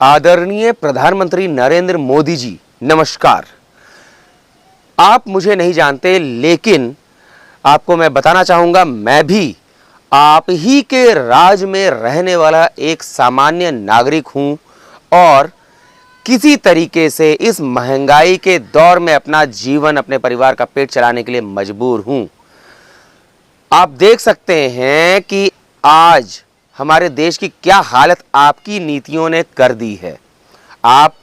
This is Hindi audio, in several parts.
आदरणीय प्रधानमंत्री नरेंद्र मोदी जी, नमस्कार। आप मुझे नहीं जानते, लेकिन आपको मैं बताना चाहूँगा, मैं भी आप ही के राज में रहने वाला एक सामान्य नागरिक हूँ और किसी तरीके से इस महंगाई के दौर में अपना जीवन, अपने परिवार का पेट चलाने के लिए मजबूर हूँ। आप देख सकते हैं कि आज हमारे देश की क्या हालत आपकी नीतियों ने कर दी है। आप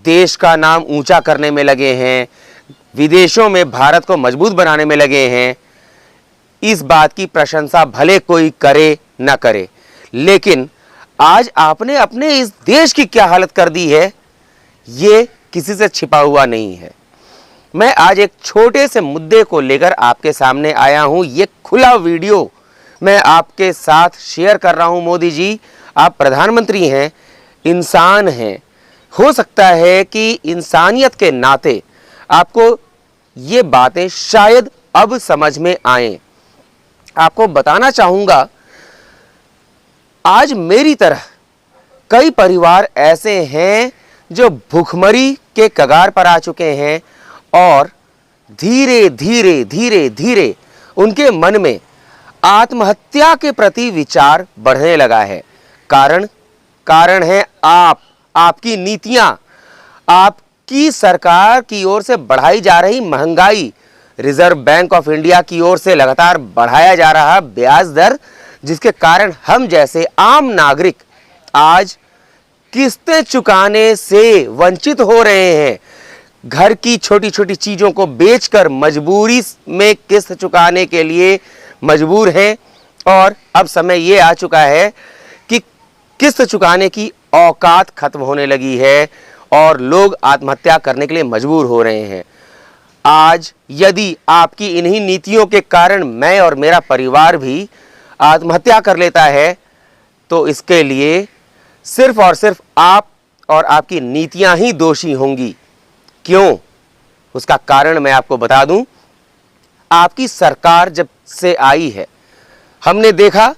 देश का नाम ऊंचा करने में लगे हैं, विदेशों में भारत को मजबूत बनाने में लगे हैं। इस बात की प्रशंसा भले कोई करे न करे, लेकिन आज आपने अपने इस देश की क्या हालत कर दी है, ये किसी से छिपा हुआ नहीं है। मैं आज एक छोटे से मुद्दे को लेकर आपके सामने आया हूं। ये खुला वीडियो मैं आपके साथ शेयर कर रहा हूं। मोदी जी, आप प्रधानमंत्री हैं, इंसान हैं। हो सकता है कि इंसानियत के नाते आपको ये बातें शायद अब समझ में आएं। आपको बताना चाहूंगा, आज मेरी तरह कई परिवार ऐसे हैं जो भूखमरी के कगार पर आ चुके हैं और धीरे धीरे उनके मन में आत्महत्या के प्रति विचार बढ़ने लगा है। कारण है आपकी नीतियां, आपकी सरकार की ओर से बढ़ाई जा रही महंगाई, रिजर्व बैंक ऑफ इंडिया की ओर से लगातार बढ़ाया जा रहा ब्याज दर, जिसके कारण हम जैसे आम नागरिक आज किस्तें चुकाने से वंचित हो रहे हैं। घर की छोटी छोटी चीजों को बेचकर मजबूरी में किस्त चुकाने के लिए मजबूर हैं और अब समय ये आ चुका है कि किस्त चुकाने की औकात खत्म होने लगी है और लोग आत्महत्या करने के लिए मजबूर हो रहे हैं। आज यदि आपकी इन्हीं नीतियों के कारण मैं और मेरा परिवार भी आत्महत्या कर लेता है, तो इसके लिए सिर्फ और सिर्फ आप और आपकी नीतियां ही दोषी होंगी। क्यों? उसका कारण मैं आपको बता दूं। आपकी सरकार जब से आई है, हमने देखा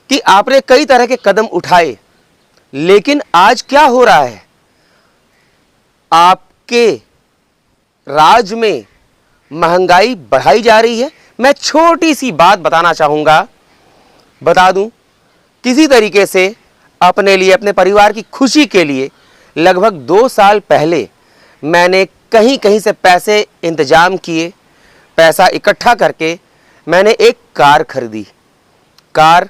कि आपने कई तरह के कदम उठाए, लेकिन आज क्या हो रहा है? आपके राज में महंगाई बढ़ाई जा रही है। मैं छोटी सी बात बताना चाहूंगा, बता दूं, किसी तरीके से अपने लिए, अपने परिवार की खुशी के लिए लगभग 2 साल पहले मैंने कहीं से पैसे इंतजाम किए, पैसा इकट्ठा करके मैंने एक कार खरीदी। कार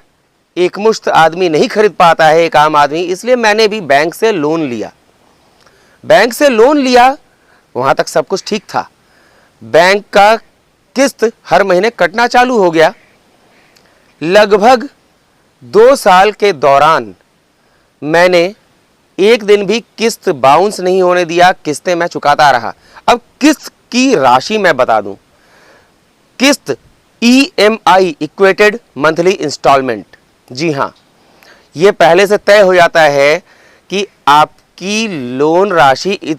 एकमुश्त आदमी नहीं खरीद पाता है, एक आम आदमी, इसलिए मैंने भी बैंक से लोन लिया। वहां तक सब कुछ ठीक था। बैंक का किस्त हर महीने कटना चालू हो गया। लगभग 2 साल के दौरान मैंने एक दिन भी किस्त बाउंस नहीं होने दिया, किस्तें मैं चुकाता रहा। अब किस्त की राशि मैं बता दूं, किस्त EMI, इक्वेटेड मंथली इंस्टॉलमेंट, जी हाँ, ये पहले से तय हो जाता है कि आपकी लोन राशि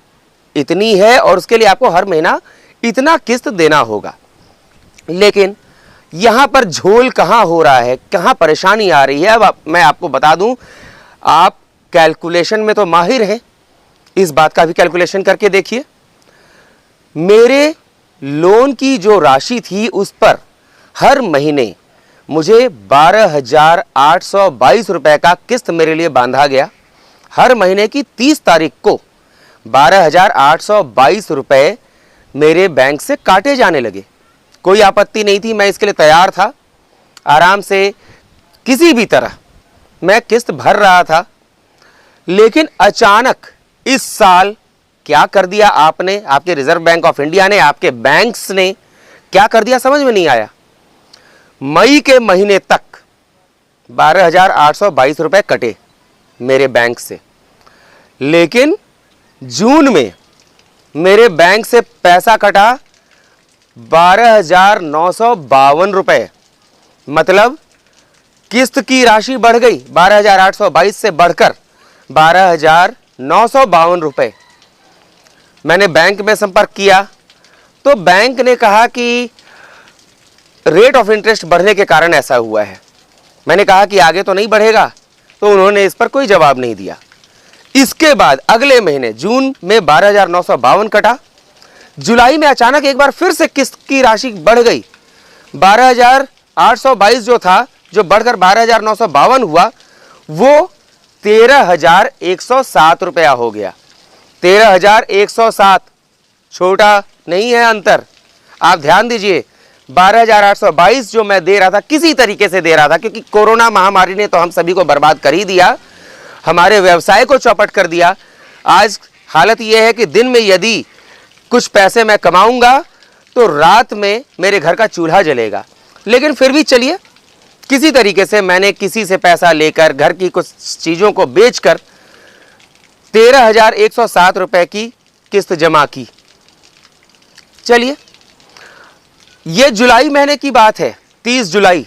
इतनी है और उसके लिए आपको हर महीना इतना किस्त देना होगा। लेकिन यहां पर झोल कहां हो रहा है, कहां परेशानी आ रही है, अब मैं आपको बता दूं। आप कैलकुलेशन में तो माहिर हैं, इस बात का भी कैलकुलेशन करके देखिए। मेरे लोन की जो राशि थी, उस पर हर महीने मुझे 12,822 रुपए का किस्त मेरे लिए बांधा गया। हर महीने की 30 तारीख को 12,822 रुपए मेरे बैंक से काटे जाने लगे। कोई आपत्ति नहीं थी, मैं इसके लिए तैयार था। आराम से किसी भी तरह मैं किस्त भर रहा था। लेकिन अचानक इस साल क्या कर दिया आपने, आपके रिजर्व बैंक ऑफ इंडिया ने, आपके बैंक्स ने क्या कर दिया, समझ में नहीं आया। मई के महीने तक 12,822 रुपए कटे मेरे बैंक से, लेकिन जून में मेरे बैंक से पैसा कटा 12,952 रुपए। मतलब किस्त की राशि बढ़ गई 12,822 से बढ़कर 12,952 रुपए। मैंने बैंक में संपर्क किया तो बैंक ने कहा कि रेट ऑफ इंटरेस्ट बढ़ने के कारण ऐसा हुआ है। मैंने कहा कि आगे तो नहीं बढ़ेगा, तो उन्होंने इस पर कोई जवाब नहीं दिया। इसके बाद अगले महीने जून में 12,952 कटा। जुलाई में अचानक एक बार फिर से किस्त की राशि बढ़ गई, 12,822 जो था, जो बढ़कर 12,952 हुआ, वो 13,107 रुपया हो गया। 13,107, छोटा नहीं है अंतर। आप ध्यान दीजिए, 12,822 जो मैं दे रहा था, किसी तरीके से दे रहा था, क्योंकि कोरोना महामारी ने तो हम सभी को बर्बाद कर ही दिया, हमारे व्यवसाय को चौपट कर दिया। आज हालत यह है कि दिन में यदि कुछ पैसे मैं कमाऊंगा तो रात में मेरे घर का चूल्हा जलेगा। लेकिन फिर भी चलिए, किसी तरीके से मैंने किसी से पैसा लेकर घर की कुछ चीज़ों को बेचकर 13,107 रुपए की किस्त जमा की। चलिए, ये जुलाई महीने की बात है, 30 जुलाई,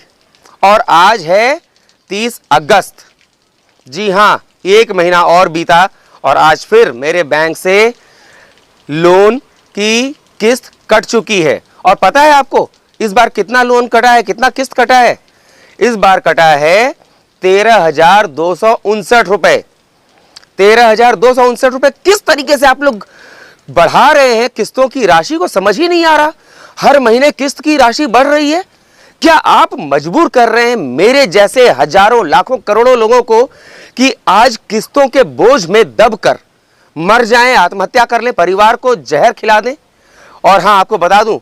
और आज है 30 अगस्त। जी हाँ, एक महीना और बीता और आज फिर मेरे बैंक से लोन की किस्त कट चुकी है। और पता है आपको इस बार कितना लोन कटा है, कितना किस्त कटा है? इस बार कटा है 13,259 रुपए। 13,259 रुपए। किस तरीके से आप लोग बढ़ा रहे हैं किस्तों की राशि को, समझ ही नहीं आ रहा। हर महीने किस्त की राशि बढ़ रही है। क्या आप मजबूर कर रहे हैं मेरे जैसे हजारों लाखों करोड़ों लोगों को कि आज किस्तों के बोझ में दबकर मर जाएं, आत्महत्या कर लें, परिवार को जहर खिला दें? और हाँ, आपको बता दूं,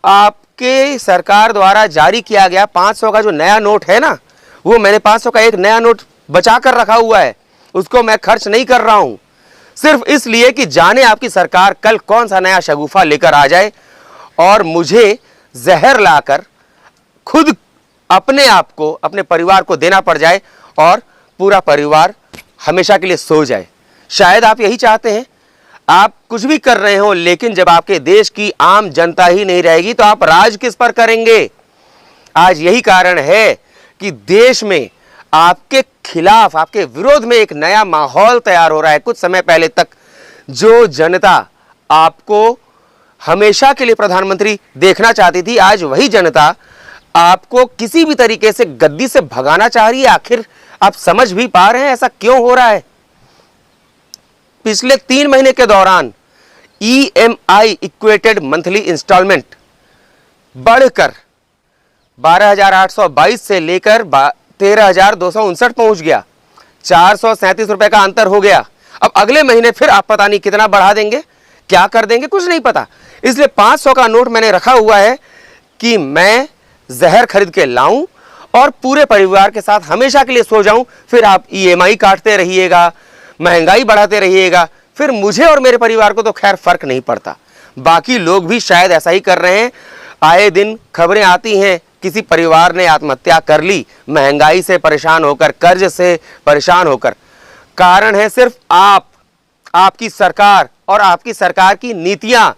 आपके सरकार द्वारा जारी किया गया 500 का जो नया नोट है ना, वो मैंने 500 का एक नया नोट बचा कर रखा हुआ है, उसको मैं खर्च नहीं कर रहा हूं, सिर्फ इसलिए कि जाने आपकी सरकार कल कौन सा नया शगुफा लेकर आ जाए और मुझे जहर लाकर खुद अपने आप को, अपने परिवार को देना पड़ जाए और पूरा परिवार हमेशा के लिए सो जाए। शायद आप यही चाहते हैं। आप कुछ भी कर रहे हो, लेकिन जब आपके देश की आम जनता ही नहीं रहेगी तो आप राज किस पर करेंगे? आज यही कारण है कि देश में आपके खिलाफ, आपके विरोध में एक नया माहौल तैयार हो रहा है। कुछ समय पहले तक जो जनता आपको हमेशा के लिए प्रधानमंत्री देखना चाहती थी, आज वही जनता आपको किसी भी तरीके से गद्दी से भगाना चाह रही है। आखिर आप समझ भी पा रहे हैं ऐसा क्यों हो रहा है? पिछले 3 महीने के दौरान EMI इक्वेटेड मंथली इंस्टॉलमेंट बढ़कर 12,822 से लेकर 13,259 पहुंच गया। 437 रुपए का अंतर हो गया। अब अगले महीने फिर आप पता नहीं कितना बढ़ा देंगे, क्या कर देंगे, कुछ नहीं पता। इसलिए 500 का नोट मैंने रखा हुआ है कि मैं जहर खरीद के लाऊं और पूरे परिवार के साथ हमेशा के लिए सो जाऊं। फिर आप EMI काटते रहिएगा, महंगाई बढ़ाते रहिएगा, फिर मुझे और मेरे परिवार को तो खैर फर्क नहीं पड़ता। बाकी लोग भी शायद ऐसा ही कर रहे हैं। आए दिन खबरें आती हैं, किसी परिवार ने आत्महत्या कर ली, महंगाई से परेशान होकर, कर्ज से परेशान होकर। कारण है सिर्फ आप, आपकी सरकार और आपकी सरकार की नीतियां,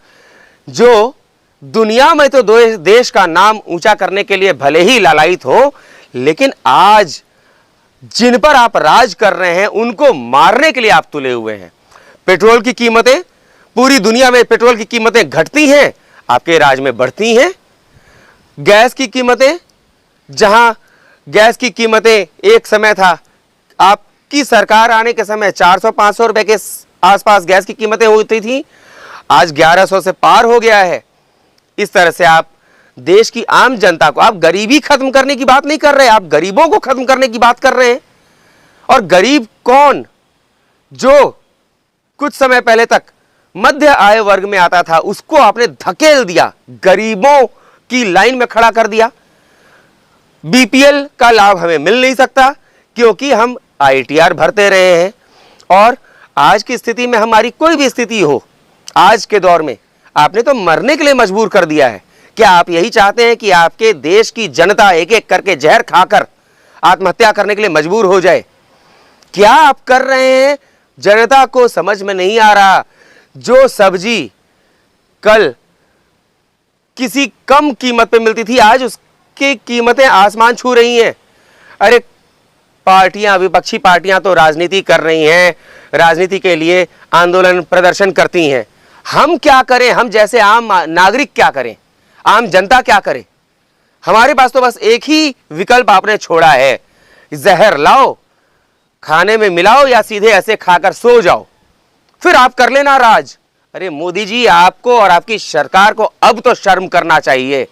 जो दुनिया में तो देश का नाम ऊंचा करने के लिए भले ही लालायित हो, लेकिन आज जिन पर आप राज कर रहे हैं उनको मारने के लिए आप तुले हुए हैं। पेट्रोल की कीमतें, पूरी दुनिया में पेट्रोल की कीमतें घटती हैं, आपके राज में बढ़ती हैं। गैस की कीमतें, जहां गैस की कीमतें एक समय था, आपकी सरकार आने के समय 400-500 रुपए के आसपास गैस की कीमतें होती थी, आज 1100 से पार हो गया है। इस तरह से आप देश की आम जनता को, आप गरीबी खत्म करने की बात नहीं कर रहे, आप गरीबों को खत्म करने की बात कर रहे हैं। और गरीब कौन? जो कुछ समय पहले तक मध्य आय वर्ग में आता था, उसको आपने धकेल दिया, गरीबों की लाइन में खड़ा कर दिया। BPL का लाभ हमें मिल नहीं सकता क्योंकि हम ITR भरते रहे हैं। और आज की स्थिति में, हमारी कोई भी स्थिति हो, आज के दौर में आपने तो मरने के लिए मजबूर कर दिया है। क्या आप यही चाहते हैं कि आपके देश की जनता एक एक करके जहर खाकर आत्महत्या करने के लिए मजबूर हो जाए? क्या आप कर रहे हैं? जनता को समझ में नहीं आ रहा। जो सब्जी कल किसी कम कीमत पे मिलती थी, आज उसकी कीमतें आसमान छू रही हैं। अरे पार्टियां, विपक्षी पार्टियां तो राजनीति कर रही हैं, राजनीति के लिए आंदोलन प्रदर्शन करती हैं। हम क्या करें? हम जैसे आम नागरिक क्या करें? आम जनता क्या करे? हमारे पास तो बस एक ही विकल्प आपने छोड़ा है, जहर लाओ, खाने में मिलाओ या सीधे ऐसे खाकर सो जाओ, फिर आप कर लेना राज। अरे मोदी जी, आपको और आपकी सरकार को अब तो शर्म करना चाहिए।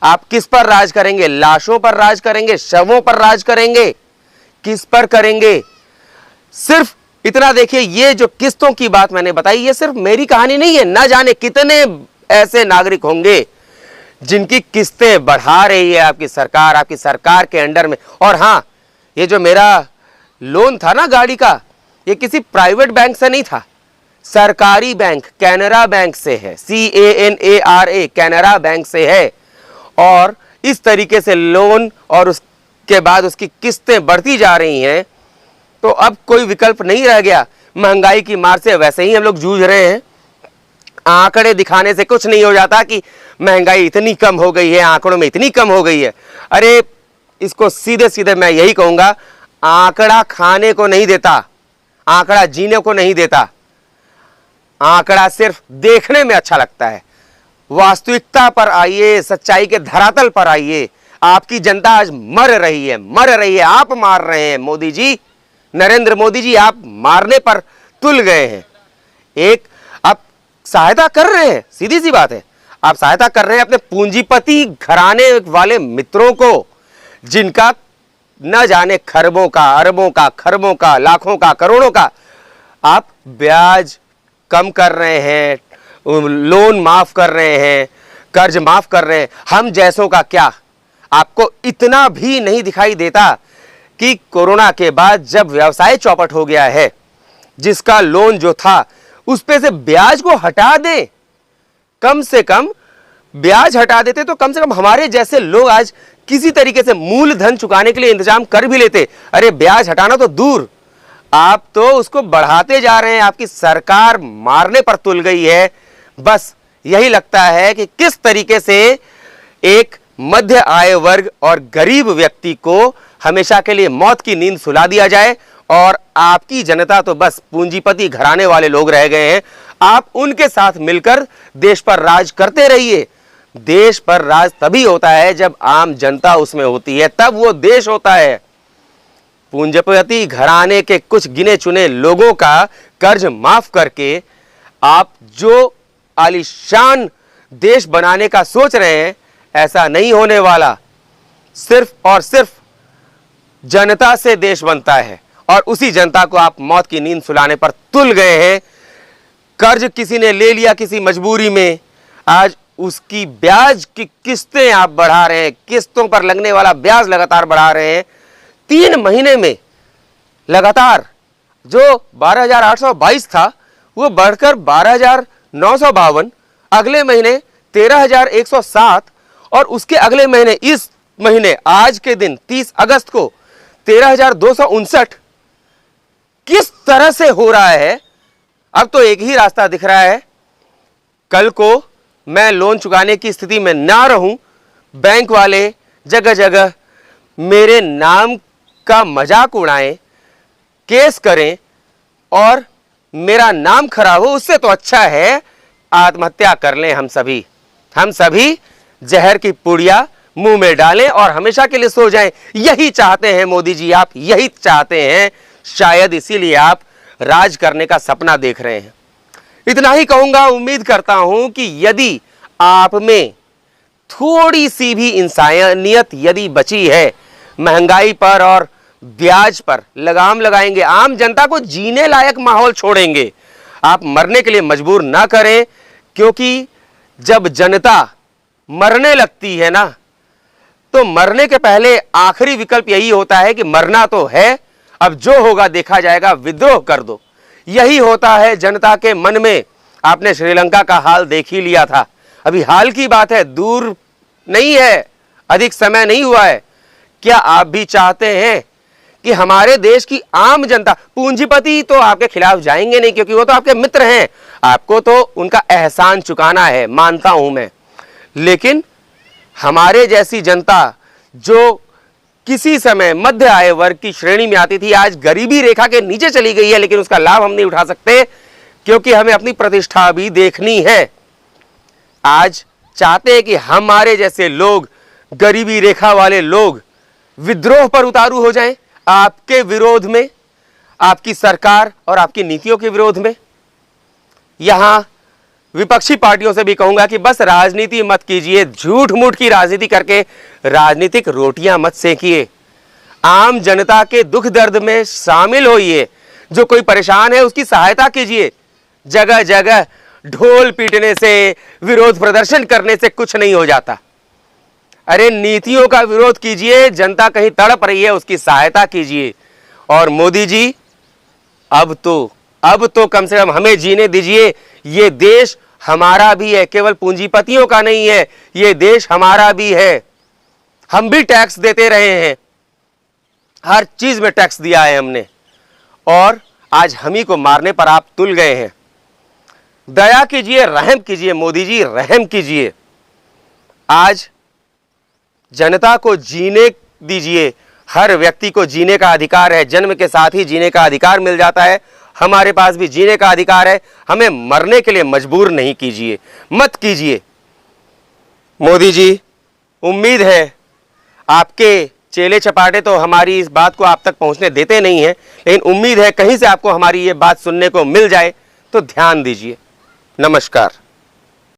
आप किस पर राज करेंगे? लाशों पर राज करेंगे? शवों पर राज करेंगे? किस पर करेंगे? सिर्फ इतना देखिए, ये जो किस्तों की बात मैंने बताई, ये सिर्फ मेरी कहानी नहीं है। ना जाने कितने ऐसे नागरिक होंगे जिनकी किस्तें बढ़ा रही है आपकी सरकार के अंडर में। और हाँ, ये जो मेरा लोन था ना गाड़ी का, ये किसी प्राइवेट बैंक से नहीं था, सरकारी बैंक कैनरा बैंक से है। CANARA कैनरा बैंक से है। और इस तरीके से लोन और उसके बाद उसकी किस्तें बढ़ती जा रही हैं, तो अब कोई विकल्प नहीं रह गया। महंगाई की मार से वैसे ही हम लोग जूझ रहे हैं। आंकड़े दिखाने से कुछ नहीं हो जाता कि महंगाई इतनी कम हो गई है, आंकड़ों में इतनी कम हो गई है। अरे इसको सीधे सीधे मैं यही कहूंगा, आंकड़ा खाने को नहीं देता, आंकड़ा जीने को नहीं देता। आंकड़ा सिर्फ देखने में अच्छा लगता है। वास्तविकता पर आइए, सच्चाई के धरातल पर आइए। आपकी जनता आज मर रही है। आप मार रहे हैं मोदी जी, नरेंद्र मोदी जी, आप मारने पर तुल गए हैं। एक आप सहायता कर रहे हैं, सीधी सी बात है, आप सहायता कर रहे हैं अपने पूंजीपति घराने वाले मित्रों को, जिनका न जाने खरबों का, अरबों का, खरबों का, लाखों का, करोड़ों का आप ब्याज कम कर रहे हैं, लोन माफ कर रहे हैं, कर्ज माफ कर रहे हैं। हम जैसों का क्या? आपको इतना भी नहीं दिखाई देता कि कोरोना के बाद जब व्यवसाय चौपट हो गया है, जिसका लोन जो था उस पे से ब्याज को हटा दें, कम से कम ब्याज हटा देते तो कम से कम हमारे जैसे लोग आज किसी तरीके से मूलधन चुकाने के लिए इंतजाम कर भी लेते। अरे ब्याज हटाना तो दूर, आप तो उसको बढ़ाते जा रहे हैं। आपकी सरकार मारने पर तुल गई है। बस यही लगता है कि किस तरीके से एक मध्य आय वर्ग और गरीब व्यक्ति को हमेशा के लिए मौत की नींद सुला दिया जाए, और आपकी जनता तो बस पूंजीपति घराने वाले लोग रह गए हैं। आप उनके साथ मिलकर देश पर राज करते रहिए। देश पर राज तभी होता है जब आम जनता उसमें होती है, तब वो देश होता है। पूंजीपति घराने के कुछ गिने चुने लोगों का कर्ज माफ करके आप जो आलीशान देश बनाने का सोच रहे हैं, ऐसा नहीं होने वाला। सिर्फ और सिर्फ जनता से देश बनता है, और उसी जनता को आप मौत की नींद सुलाने पर तुल गए हैं। कर्ज किसी ने ले लिया किसी मजबूरी में, आज उसकी ब्याज की किस्तें आप बढ़ा रहे हैं, किस्तों पर लगने वाला ब्याज लगातार बढ़ा रहे हैं। 3 महीने में लगातार जो 12,822 था वो बढ़कर 12,952, अगले महीने 13,107, और उसके अगले महीने, इस महीने आज के दिन 30 अगस्त को 13,259। किस तरह से हो रहा है? अब तो एक ही रास्ता दिख रहा है, कल को मैं लोन चुकाने की स्थिति में ना रहूं, बैंक वाले जगह जगह मेरे नाम का मजाक उड़ाएं, केस करें और मेरा नाम खराब हो। उससे तो अच्छा है आत्महत्या कर लें हम सभी जहर की पुड़िया मुंह में डालें और हमेशा के लिए सो जाएं। यही चाहते हैं मोदी जी, आप यही चाहते हैं। शायद इसीलिए आप राज करने का सपना देख रहे हैं। इतना ही कहूंगा, उम्मीद करता हूं कि यदि आप में थोड़ी सी भी इंसानियत यदि बची है, महंगाई पर और ब्याज पर लगाम लगाएंगे, आम जनता को जीने लायक माहौल छोड़ेंगे, आप मरने के लिए मजबूर ना करें। क्योंकि जब जनता मरने लगती है ना, तो मरने के पहले आखिरी विकल्प यही होता है कि मरना तो है, अब जो होगा देखा जाएगा, विद्रोह कर दो। यही होता है जनता के मन में। आपने श्रीलंका का हाल देख ही लिया था, अभी हाल की बात है, दूर नहीं है, अधिक समय नहीं हुआ है। क्या आप भी चाहते हैं कि हमारे देश की आम जनता, पूंजीपति तो आपके खिलाफ जाएंगे नहीं क्योंकि वो तो आपके मित्र हैं, आपको तो उनका एहसान चुकाना है, मानता हूं मैं, लेकिन हमारे जैसी जनता जो किसी समय मध्य आय वर्ग की श्रेणी में आती थी, आज गरीबी रेखा के नीचे चली गई है, लेकिन उसका लाभ हम नहीं उठा सकते क्योंकि हमें अपनी प्रतिष्ठा भी देखनी है। आज चाहते हैं कि हमारे जैसे लोग, गरीबी रेखा वाले लोग विद्रोह पर उतारू हो जाएं आपके विरोध में, आपकी सरकार और आपकी नीतियों के विरोध में। यहां विपक्षी पार्टियों से भी कहूंगा कि बस राजनीति मत कीजिए, झूठ मूठ की राजनीति करके राजनीतिक रोटियां मत सेकिए। आम जनता के दुख दर्द में शामिल होइए। जो कोई परेशान है उसकी सहायता कीजिए। जगह जगह ढोल पीटने से, विरोध प्रदर्शन करने से कुछ नहीं हो जाता। अरे नीतियों का विरोध कीजिए, जनता कहीं तड़प रही है उसकी सहायता कीजिए। और मोदी जी अब तो कम से कम हमें जीने दीजिए। ये देश हमारा भी है, केवल पूंजीपतियों का नहीं है, ये देश हमारा भी है। हम भी टैक्स देते रहे हैं, हर चीज में टैक्स दिया है हमने, और आज हम ही को मारने पर आप तुल गए हैं। दया कीजिए, रहम कीजिए मोदी जी, रहम कीजिए। आज जनता को जीने दीजिए। हर व्यक्ति को जीने का अधिकार है, जन्म के साथ ही जीने का अधिकार मिल जाता है। हमारे पास भी जीने का अधिकार है, हमें मरने के लिए मजबूर नहीं कीजिए, मत कीजिए। मोदी जी, उम्मीद है आपके चेले चपाटे तो हमारी इस बात को आप तक पहुंचने देते नहीं हैं, लेकिन उम्मीद है कहीं से आपको हमारी ये बात सुनने को मिल जाए, तो ध्यान दीजिए। नमस्कार।